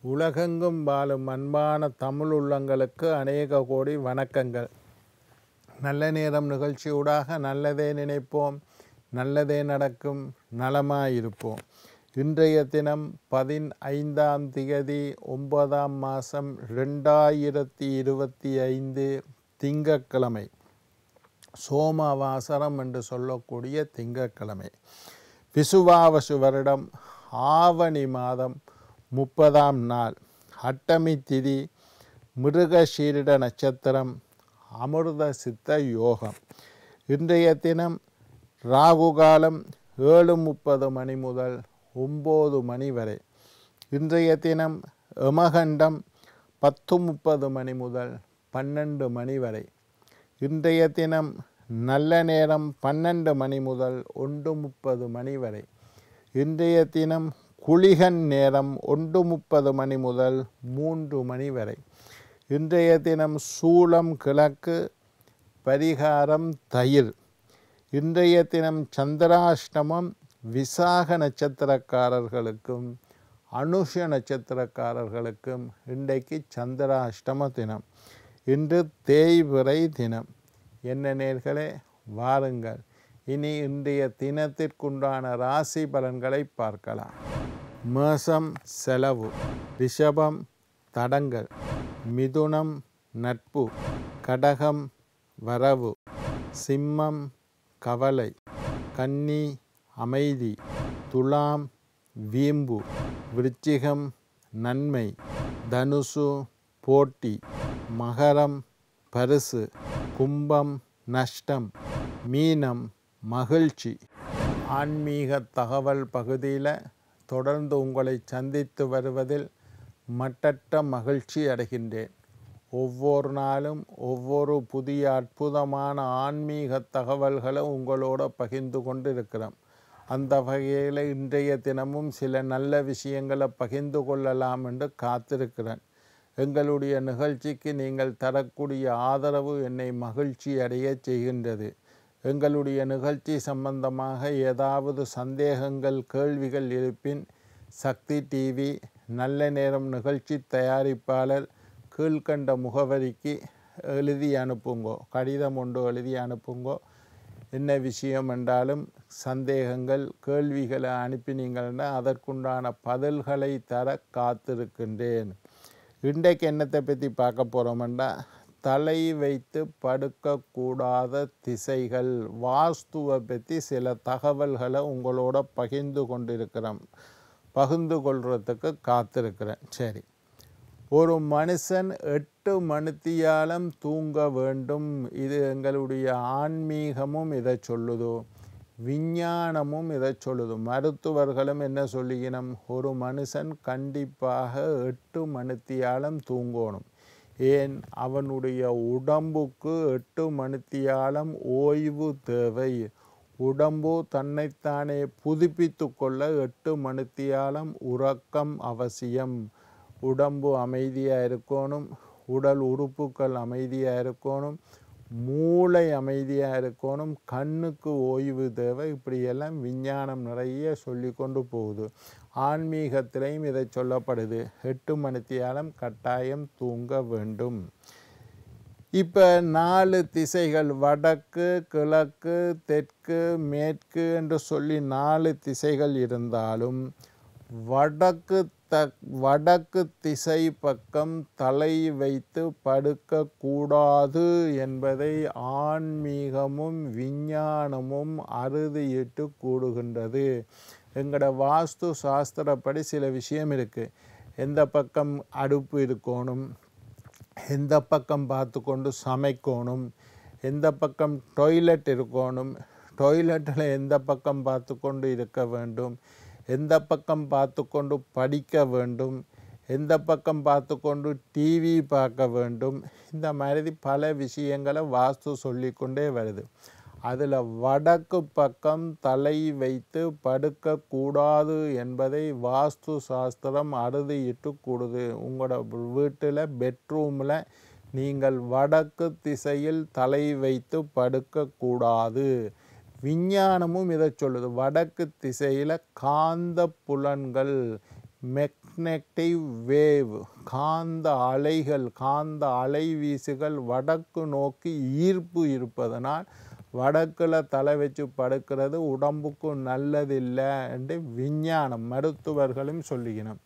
உலகெங்கும் வாழும் அன்பான தமிழ் உள்ளங்களுக்கு அநேக கோடி வணக்கங்கள். நல்ல நேரம் நிகழ்ச்சியூடாக நல்லதே நினைப்போம், நல்லதே நடக்கும், நலமாயிருப்போம். இன்றைய தினம் 15ஆம் திகதி 9ஆம் மாதம் 2025 திங்கட்கிழமை, சோமவாசரம் என்று சொல்லக்கூடிய திங்கட்கிழமை. விசுவாவசு வருடம் ஆவணி மாதம் 30ஆம் நாள், அட்டமி திதி, மிருகசீரிட நட்சத்திரம், அமிர்த சித்த யோகம். இன்றைய தினம் ராகு காலம் 7:30 மணி முதல் 9 மணி வரை. இன்றைய தினம் யமகண்டம் 10:30 மணி முதல் 12 மணி வரை. இன்றைய தினம் நல்ல நேரம் 12 மணி முதல் 1:30 மணி வரை. இன்றைய தினம் குளிகன் நேரம் 1:30 மணி முதல் 3 மணி வரை. இன்றைய தினம் சூலம் கிழக்கு, பரிகாரம் தயிர். இன்றைய தினம் சந்திராஷ்டமம் விசாக நட்சத்திரக்காரர்களுக்கும் அனுஷ நட்சத்திரக்காரர்களுக்கும் இன்றைக்கு சந்திராஷ்டம தினம். இன்று தேய்பிறை தினம். என்ன நேர்களே, வாருங்கள் இனி இன்றைய தினத்திற்குண்டான ராசி பலன்களை பார்க்கலாம். மேஷம் செலவு, ரிஷபம் தடங்கள், மிதுனம் நட்பு, கடகம் வரவு, சிம்மம் கவலை, கன்னி அமைதி, துலாம் வீம்பு, விருச்சிகம் நன்மை, தனுசு போட்டி, மகரம் பரிசு, கும்பம் நஷ்டம், மீனம் மகிழ்ச்சி. ஆன்மீக தகவல் பகுதியில் தொடர்ந்து உங்களை சந்தித்து வருவதில் மட்டற்ற மகிழ்ச்சி அடைகின்றேன். ஒவ்வொரு நாளும் ஒவ்வொரு புதிய அற்புதமான ஆன்மீக தகவல்களை உங்களோட பகிர்ந்து கொண்டு இருக்கிறோம். அந்த வகையில் இன்றைய தினமும் சில நல்ல விஷயங்களை பகிர்ந்து கொள்ளலாம் என்று காத்திருக்கிறேன். எங்களுடைய நிகழ்ச்சிக்கு நீங்கள் தரக்கூடிய ஆதரவு என்னை மகிழ்ச்சி அடைய செய்கின்றது. எங்களுடைய நிகழ்ச்சி சம்பந்தமாக ஏதாவது சந்தேகங்கள், கேள்விகள் இருப்பின் சக்தி டிவி நல்ல நேரம் நிகழ்ச்சி தயாரிப்பாளர் கீழ்கண்ட முகவரிக்கு எழுதி அனுப்புங்கோ. கடிதம் ஒன்று எழுதி அனுப்புங்கோ. என்ன விஷயம் என்றாலும் சந்தேகங்கள், கேள்விகளை அனுப்பினீங்கன்னா அதற்குண்டான பதில்களை தர காத்திருக்கின்றேன். இன்றைக்கு என்னத்தை பற்றி பார்க்க போகிறோம்னா, தலை வைத்து படுக்கக்கூடாத திசைகள், வாஸ்துவை பற்றி சில தகவல்களை உங்களோட பகிர்ந்து கொள்றதுக்கு காத்திருக்கிறேன். சரி, ஒரு மனுஷன் 8 மணித்தியாலம் தூங்க வேண்டும். இது எங்களுடைய ஆன்மீகமும் இதை சொல்லுதோ, விஞ்ஞானமும் இதை சொல்லுது. மருத்துவர்களும் என்ன சொல்லிக்கணும், ஒரு மனுஷன் கண்டிப்பாக 8 மணித்தியாலம் தூங்கணும். ஏன், அவனுடைய உடம்புக்கு 8 மணித்தியாலம் ஓய்வு தேவை. உடம்பு தன்னைத்தானே புதுப்பித்து கொள்ள 8 மணித்தியாலம் உறக்கம் அவசியம். உடம்பு அமைதியாக இருக்கணும், உடல் உறுப்புகள் அமைதியாக இருக்கணும், மூளை அமைதியாக இருக்கணும், கண்ணுக்கு ஓய்வு தேவை. இப்படியெல்லாம் விஞ்ஞானம் நிறைய சொல்லி கொண்டு போகுது. ஆன்மீகத்திலையும் இதை சொல்லப்படுது, 8 மணித்தியாலம் கட்டாயம் தூங்க வேண்டும். இப்போ 4 திசைகள், வடக்கு, கிழக்கு, தெற்கு, மேற்கு என்று சொல்லி 4 திசைகள் இருந்தாலும் வடக்கு திசை பக்கம் தலை வைத்து படுக்கக்கூடாது என்பதை ஆன்மீகமும் விஞ்ஞானமும் அறுதியிட்டு கூடுகின்றது. எங்களோட வாஸ்து சாஸ்திரப்படி சில விஷயம் இருக்குது. எந்த பக்கம் அடுப்பு இருக்கணும், எந்த பக்கம் பார்த்து கொண்டு சமைக்கணும், எந்த பக்கம் டாய்லெட் இருக்கணும், டாய்லெட்டில் எந்த பக்கம் பார்த்து கொண்டு இருக்க வேண்டும், எந்த பக்கம் பார்த்து கொண்டு படிக்க வேண்டும், எந்த பக்கம் பார்த்து கொண்டு டிவி பார்க்க வேண்டும். இந்த மாதிரி பல விஷயங்களை வாஸ்து சொல்லிக்கொண்டே வருது. அதில் வடக்கு பக்கம் தலை வைத்து படுக்கக்கூடாது என்பதை வாஸ்து சாஸ்திரம் அறுதியிட்டு கூடுது. உங்களோட வீட்டில் பெட்ரூமில் நீங்கள் வடக்கு திசையில் தலை வைத்து படுக்கக்கூடாது. விஞ்ஞானமும் இதை சொல்லுது. வடக்கு திசையில் காந்த புலன்கள், மேக்னெட்டிவ் வேவ், காந்த அலைகள், காந்த அலைவீசுகள் வடக்கு நோக்கி ஈர்ப்பு இருப்பதனால் வடக்கில் தலை வச்சு படுக்கிறது உடம்புக்கு நல்லதில்லை என்று விஞ்ஞானம் மருத்துவர்களும் சொல்லிக்கணும்.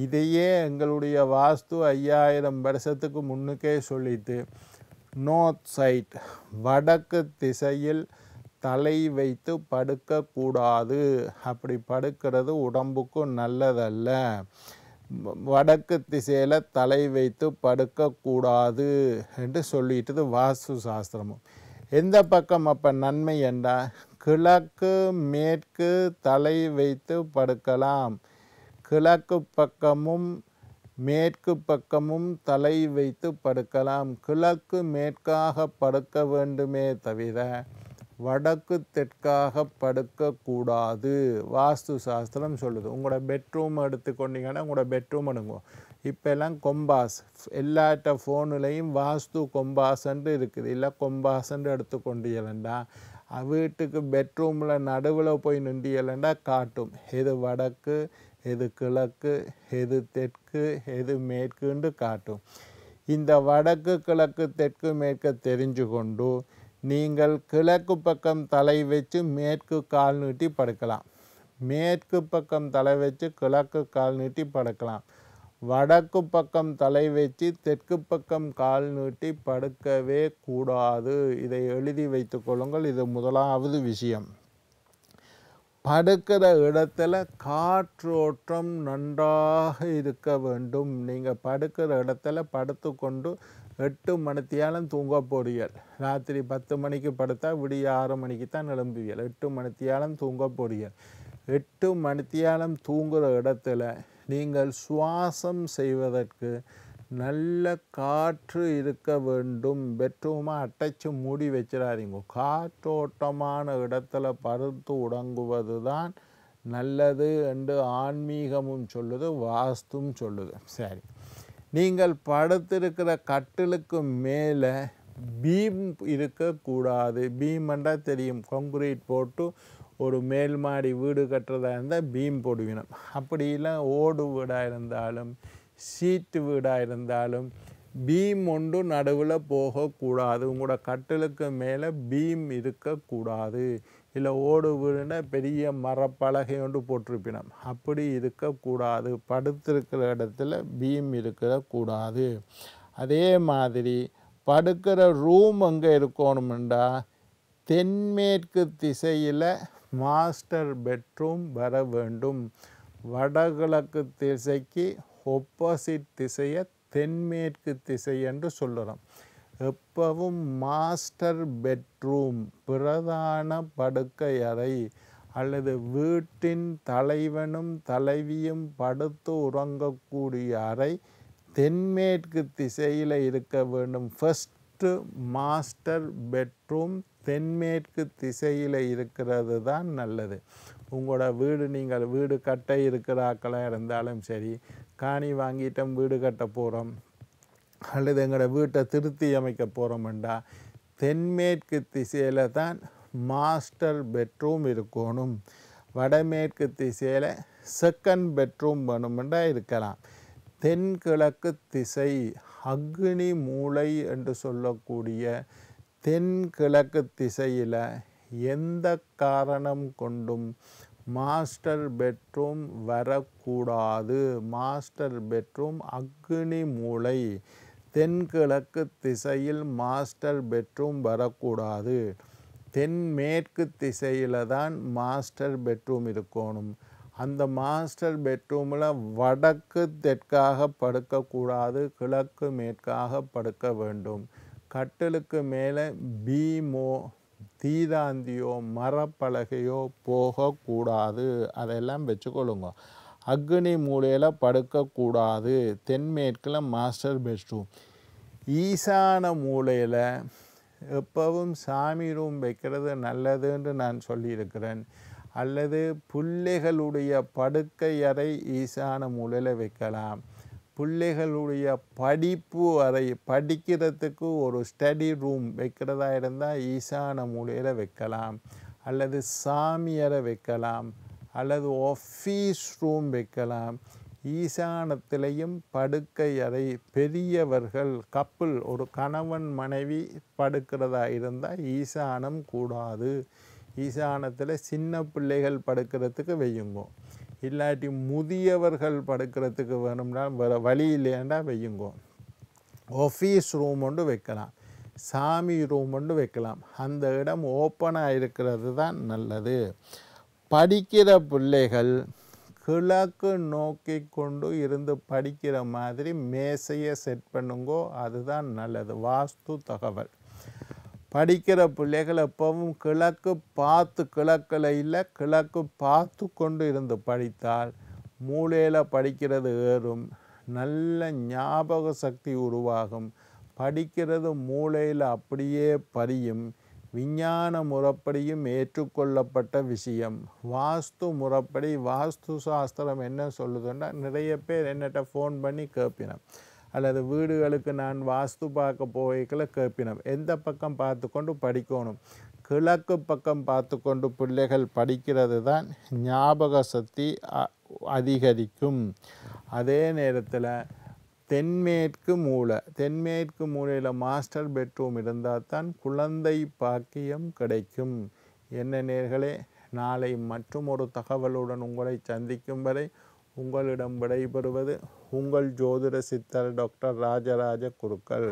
இதையே எங்களுடைய வாஸ்து 5000 வருஷத்துக்கு முன்னுக்கே சொல்லிட்டு நோர்த் சைட், வடக்கு திசையில் தலை வைத்து படுக்கக்கூடாது, அப்படி படுக்கிறது உடம்புக்கு நல்லதல்ல, வடக்கு திசையில் தலை வைத்து படுக்கக்கூடாது என்று சொல்லிட்டு வாஸ்து சாஸ்திரமும். எந்த பக்கம் அப்போ நன்மை என்றால் கிழக்கு மேற்கு தலை வைத்து படுக்கலாம், கிழக்கு பக்கமும் மேற்கு பக்கமும் தலை வைத்து படுக்கலாம். கிழக்கு மேற்காக படுக்க வேண்டுமே தவிர வடக்கு தெற்காக படுக்கக்கூடாது வாஸ்து சாஸ்திரம் சொல்லுது. உங்களோட பெட்ரூம் எடுத்துக்கொண்டீங்கன்னா உங்களோட பெட்ரூம் எடுங்க. இப்போல்லாம் கொம்பாஸ் எல்லாட்ட ஃபோனுலேயும் வாஸ்து கொம்பாஸ்ன்ட்டு இருக்குது, இல்லை கொம்பாஸ்ன்ட்டு எடுத்துக்கொண்டீங்களா வீட்டுக்கு பெட்ரூமில் நடுவில் போய் நின்றீங்களா காட்டும் எது வடக்கு எது கிழக்கு எது தெற்கு எது மேற்குன்னு காட்டும். இந்த வடக்கு கிழக்கு தெற்கு மேற்க தெரிஞ்சு கொண்டு நீங்கள் கிழக்கு பக்கம் தலை வச்சு மேற்கு கால் நீட்டி படுக்கலாம், மேற்கு பக்கம் தலை வச்சு கிழக்கு கால் நீட்டி படுக்கலாம், வடக்கு பக்கம் தலை வச்சு தெற்கு பக்கம் கால் நீட்டி படுக்கவே கூடாது. இதை எழுதி வைத்து கொள்ளுங்கள். இது முதலாவது விஷயம். படுக்கிற இடத்துல காற்றோட்டம் நன்றாக இருக்க வேண்டும். நீங்கள் படுக்கிற இடத்துல படுத்து கொண்டு 8 மணித்தியாலம் தூங்க போறீர்கள். ராத்திரி 10 மணிக்கு படுத்தா விடிய 6 மணிக்கு தான் எழும்புவீர்கள். 8 மணித்தியாலம் தூங்க போறீர்கள். 8 மணித்தியாலம் தூங்குகிற இடத்துல நீங்கள் சுவாசம் செய்வதற்கு நல்ல காற்று இருக்க வேண்டும். பெட்ரூமை அடைச்சி மூடி வச்சிடாதீங்க. காற்றோட்டமான இடத்துல படுத்து உறங்குவது தான் நல்லது என்று ஆன்மீகமும் சொல்லுது, வாஸ்தும் சொல்லுது. சரி, நீங்கள் படுத்திருக்கிற கட்டிலுக்கு மேலே பீம் இருக்கக்கூடாது. பீம்ன்றா தெரியும், கான்கிரீட் போட்டு ஒரு மேல் மாடி வீடு கட்டுறதா இருந்தால் பீம் போடுவினோம். அப்படி இல்லை ஓடு வீடாக இருந்தாலும் சீட்டு வீடாக இருந்தாலும் பீம் ஒன்று நடுவில் போகக்கூடாது. உங்களோட கட்டிலுக்கு மேலே பீம் இருக்கக்கூடாது. இல்லை ஓடு வீடுன்னா பெரிய மரப்பலகை ஒன்று போட்டிருப்பினோம், அப்படி இருக்கக்கூடாது. படுத்திருக்கிற இடத்துல பீம் இருக்கக்கூடாது. அதே மாதிரி படுக்கிற ரூம் எங்கே இருக்கணுமெண்டா தென்மேற்கு திசையில் மாஸ்டர் பெட்ரூம் வர வேண்டும். வடகிழக்கு திசைக்கு ஒப்போசிட் திசையை தென்மேற்கு திசை என்று சொல்லுறோம். எப்பவும் மாஸ்டர் பெட்ரூம், பிரதான படுக்கை அறை அல்லது வீட்டின் தலைவனும் தலைவியும் படுத்து உறங்கக்கூடிய அறை தென்மேற்கு திசையில் இருக்க வேண்டும். ஃபஸ்ட்டு மாஸ்டர் பெட்ரூம் தென்மேற்கு திசையில் இருக்கிறது தான் நல்லது. உங்களோட வீடு, நீங்கள் வீடு கட்ட இருக்கிறாக்களாக இருந்தாலும் சரி, காணி வாங்கிட்டோம் வீடு கட்ட போகிறோம் அல்லது எங்களோட வீட்டை திருத்தி அமைக்க போகிறோம்டா தென்மேற்கு திசையில் தான் மாஸ்டர் பெட்ரூம் இருக்கணும். வடமேற்கு திசையில் செகண்ட் பெட்ரூம் வேணுமெண்டா இருக்கலாம். தென்கிழக்கு திசை அக்னி மூலை என்று சொல்லக்கூடிய தென்கிழக்கு திசையில் எந்த காரணம் கொண்டும் மாஸ்டர் பெட்ரூம் வரக்கூடாது. மாஸ்டர் பெட்ரூம் அக்னி மூலை, தென்கிழக்கு திசையில் மாஸ்டர் பெட்ரூம் வரக்கூடாது. தென்மேற்கு திசையில் தான் மாஸ்டர் பெட்ரூம் இருக்கணும். அந்த மாஸ்டர் பெட்ரூமில் வடக்கு தெற்காக படுக்கக்கூடாது, கிழக்கு மேற்காக படுக்க வேண்டும். கட்டிலுக்கு மேலே பீமோ தீராந்தியோ மரப்பலகையோ போகக்கூடாது. அதெல்லாம் வச்சுக்கொள்ளுங்க. அக்னி மூலையில் படுக்கக்கூடாது. தென்மேற்கில் மாஸ்டர் பெட்ரூம். ஈசான மூலையில் எப்பவும் சாமி ரூம் வைக்கிறது நல்லதுன்னு நான் சொல்லியிருக்கிறேன். அல்லது பிள்ளைகளுடைய படுக்கை அறை ஈசான மூலையில் வைக்கலாம். பிள்ளைகளுடைய படிப்பு அறை, படிக்கிறதுக்கு ஒரு ஸ்டடி ரூம் வைக்கிறதா இருந்தால் ஈசான மூலையில் வைக்கலாம். அல்லது சாமி அறை வைக்கலாம், அல்லது ஆஃபீஸ் ரூம் வைக்கலாம். ஈசானத்திலையும் படுக்கை அறை பெரியவர்கள் கப்பிள் ஒரு கணவன் மனைவி படுக்கிறதா இருந்தால் ஈசானம் கூடாது. ஈசானத்தில் சின்ன பிள்ளைகள் படுக்கிறதுக்கு வையுங்கோ, இல்லாட்டி முதியவர்கள் படுக்கிறதுக்கு வேணும்னா வேறு வழி இல்லையாண்டா வையுங்கோ. ஆஃபீஸ் ரூம் ஒன்று வைக்கலாம், சாமி ரூம் ஒன்று வைக்கலாம். அந்த இடம் ஓப்பனாக இருக்கிறது தான் நல்லது. படிக்கிற பிள்ளைகள் கிழக்கு நோக்கி கொண்டு இருந்து படிக்கிற மாதிரி மேசையை செட் பண்ணுங்கோ, அதுதான் நல்லது. வாஸ்து தகவல். படிக்கிற பிள்ளைகள் எப்பவும் கிழக்கு பார்த்து, கிழக்கில் இல்லை கிழக்கு பார்த்து கொண்டு இருந்து படித்தால் மூளையில் படிக்கிறது ஏறும், நல்ல ஞாபக சக்தி உருவாகும், படிக்கிறது மூளையில் அப்படியே பதியும். விஞ்ஞான முறைப்படியும் ஏற்றுக்கொள்ளப்பட்ட விஷயம். வாஸ்து முறைப்படி வாஸ்து சாஸ்திரம் என்ன சொல்லுதுன்னா, நிறைய பேர் என்னட்ட ஃபோன் பண்ணி கேட்பினோம், அல்லது வீடுகளுக்கு நான் வாஸ்து பார்க்க போய்களை கேட்பினோம், எந்த பக்கம் பார்த்து கொண்டு படிக்கணும். கிழக்கு பக்கம் பார்த்து கொண்டு பிள்ளைகள் படிக்கிறது தான் ஞாபக சக்தி அதிகரிக்கும். அதே நேரத்தில் தென்மேற்கு மூலை, தென்மேற்கு மூலையில் மாஸ்டர் பெட்ரூம் இருந்தால் தான் குழந்தை பாக்கியம் கிடைக்கும். என்ன நேயர்களே, நாளை மற்றும் ஒரு தகவலுடன் உங்களை சந்திக்கும் வரை உங்களிடம் விடைபெறுவது உங்கள் ஜோதிட சித்தர் டாக்டர் ராஜராஜ குருக்கள்.